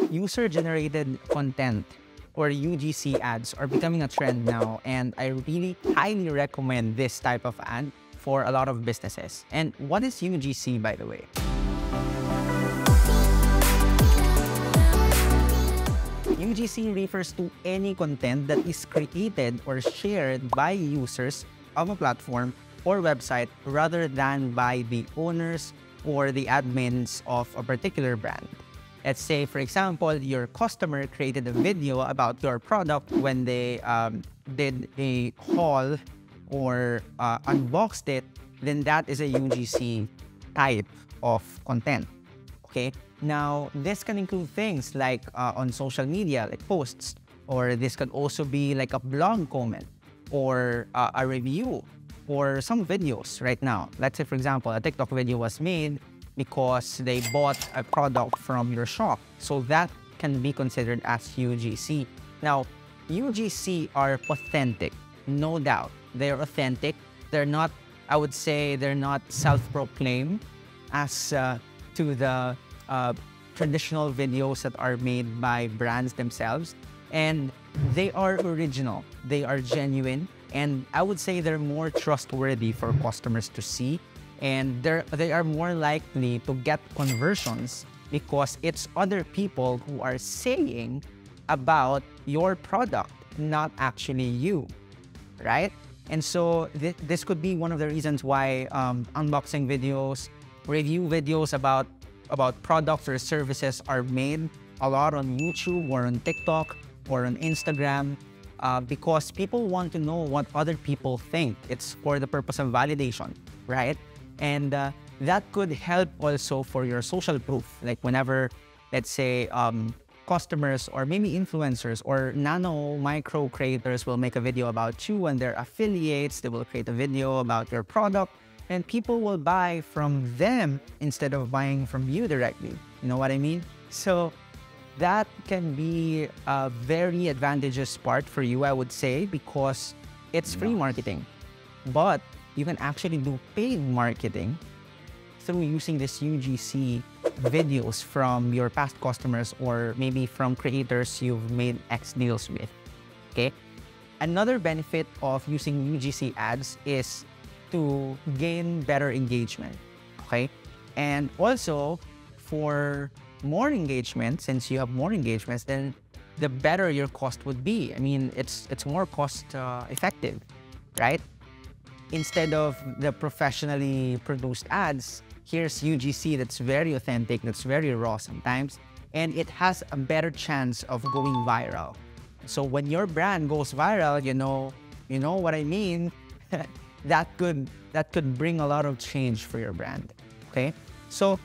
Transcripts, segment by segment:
user-generated content or UGC ads are becoming a trend now, and I really highly recommend this type of ad for a lot of businesses. And what is UGC, by the way? UGC refers to any content that is created or shared by users of a platform or website rather than by the owners or the admins of a particular brand. Let's say, for example, your customer created a video about your product when they did a haul or unboxed it, then that is a UGC type of content. Okay. Now, this can include things like on social media, like posts, or this could also be like a blog comment or a review or some videos right now. Let's say, for example, a TikTok video was made because they bought a product from your shop. So that can be considered as UGC. Now, UGC are authentic, no doubt. They're authentic. They're not, I would say, they're not self-proclaimed as to the traditional videos that are made by brands themselves, and they are original, they are genuine, and I would say they're more trustworthy for customers to see, and they are more likely to get conversions because it's other people who are saying about your product, not actually you, right? And so this could be one of the reasons why unboxing videos, review videos about products or services are made a lot on YouTube or on TikTok or on Instagram because people want to know what other people think. It's for the purpose of validation, right? And that could help also for your social proof. Like whenever, let's say, customers or maybe influencers or micro creators will make a video about you and their affiliates, they will create a video about your product, and people will buy from them instead of buying from you directly. You know what I mean? So that can be a very advantageous part for you, I would say, because it's free marketing. But you can actually do paid marketing through using this UGC videos from your past customers or maybe from creators you've made X deals with, okay? Another benefit of using UGC ads is to gain better engagement, okay? And also, for more engagement, since you have more engagements, then the better your cost would be. I mean, it's more cost effective, right? Instead of the professionally produced ads, here's UGC that's very authentic, that's very raw sometimes, and it has a better chance of going viral. So when your brand goes viral, you know what I mean? that could bring a lot of change for your brand, okay? So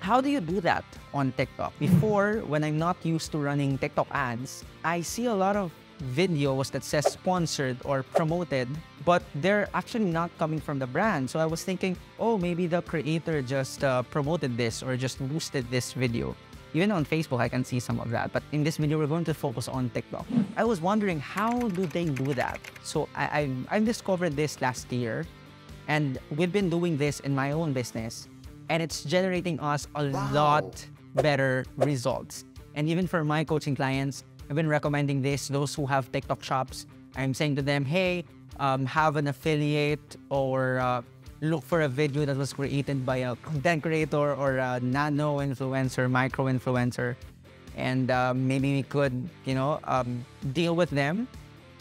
how do you do that on TikTok? Before, when I'm not used to running TikTok ads, I see a lot of videos that says sponsored or promoted, but they're actually not coming from the brand. So I was thinking, oh, maybe the creator just promoted this or just boosted this video. Even on Facebook, I can see some of that. But in this video, we're going to focus on TikTok. I was wondering, how do they do that? So I discovered this last year, and we've been doing this in my own business, and it's generating us a lot better results. And even for my coaching clients, I've been recommending this, those who have TikTok shops. I'm saying to them, hey, have an affiliate or look for a video that was created by a content creator or a nano influencer, micro influencer, and maybe we could, deal with them.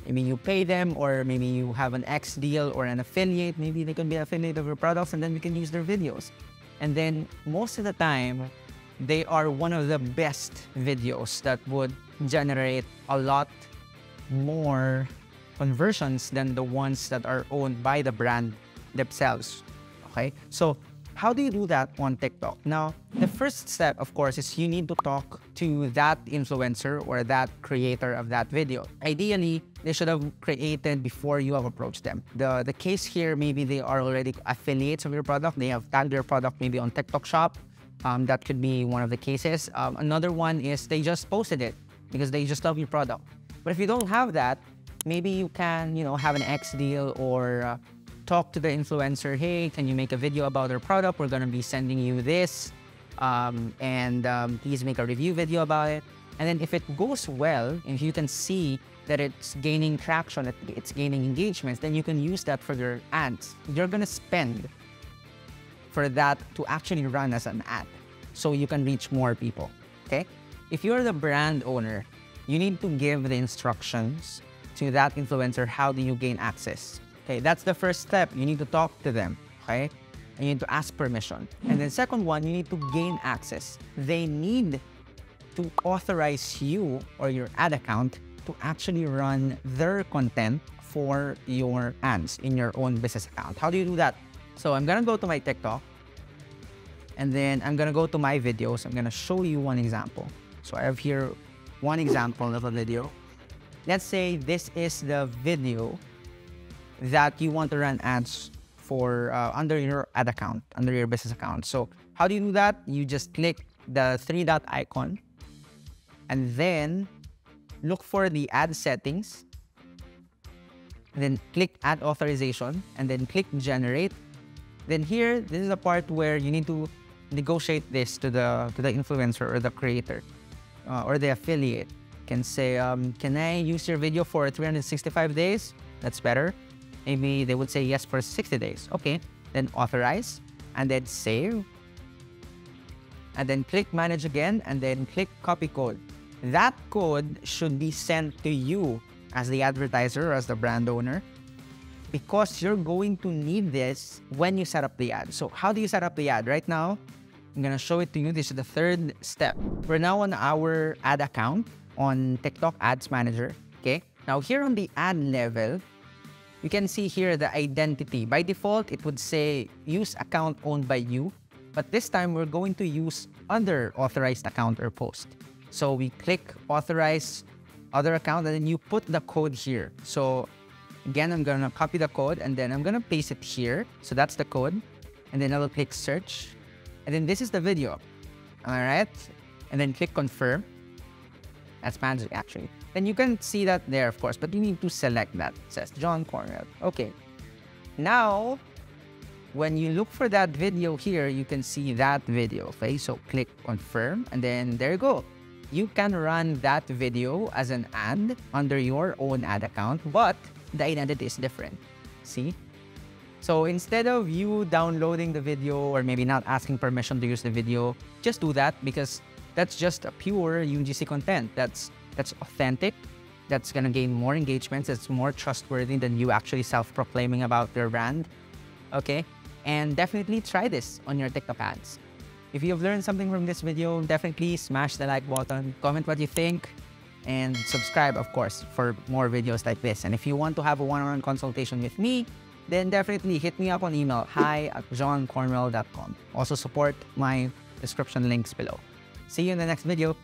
Maybe you pay them, or maybe you have an X deal or an affiliate. Maybe they can be an affiliate of your products, and then we can use their videos. And then most of the time, they are one of the best videos that would generate a lot more conversions than the ones that are owned by the brand themselves, okay? So how do you do that on TikTok? Now, the first step, of course, is you need to talk to that influencer or that creator of that video. Ideally, they should have created before you have approached them. The case here, maybe they are already affiliates of your product. They have tagged your product maybe on TikTok Shop. That could be one of the cases. Another one is they just posted it because they just love your product. But if you don't have that, maybe you can, have an X deal or talk to the influencer. Hey, can you make a video about our product? We're going to be sending you this. Please make a review video about it. And then if it goes well, if you can see that it's gaining traction, that it's gaining engagements, then you can use that for your ads. You're gonna spend for that to actually run as an ad, so you can reach more people, okay? If you're the brand owner, you need to give the instructions to that influencer. How do you gain access? Okay, that's the first step. You need to talk to them, okay? And you need to ask permission. And then second one, you need to gain access. They need to authorize you or your ad account to actually run their content for your ads in your own business account. How do you do that? So I'm gonna go to my TikTok, and then I'm gonna go to my videos. I'm gonna show you one example. So I have here one example of a video. Let's say this is the video that you want to run ads for under your ad account, under your business account. So how do you do that? You just click the three-dot icon, and then look for the ad settings, and then click add authorization, and then click generate. Then here, this is the part where you need to negotiate this to the influencer or the creator or the affiliate. Can say, can I use your video for 365 days? That's better. Maybe they would say yes for 60 days. Okay, then authorize, and then save, and then click manage again, and then click copy code. That code should be sent to you as the advertiser or as the brand owner, because you're going to need this when you set up the ad. So how do you set up the ad? Right now, I'm gonna show it to you. This is the third step. We're now on our ad account on TikTok Ads Manager, okay? Now here on the ad level, you can see here the identity. By default, it would say use account owned by you, but this time we're going to use other authorized account or post. So we click authorize other account, and then you put the code here. So again, I'm gonna copy the code, and then I'm gonna paste it here. So that's the code, and then I will click search, and then this is the video. All right, and then click confirm. That's magic, actually. Then you can see that there, of course, but you need to select that. It says John Cornwell. Okay. Now, when you look for that video here, you can see that video. Okay, so click confirm, and then there you go. You can run that video as an ad under your own ad account, but the identity is different. See? So instead of you downloading the video or maybe not asking permission to use the video, just do that, because that's just a pure UGC content. That's authentic. That's gonna gain more engagements. It's more trustworthy than you actually self-proclaiming about their brand. Okay? And definitely try this on your TikTok ads. If you've learned something from this video, definitely smash the like button, comment what you think, and subscribe, of course, for more videos like this. And if you want to have a one-on-one consultation with me, then definitely hit me up on email, hi@johncornwell.com. Also support my description links below. See you in the next video.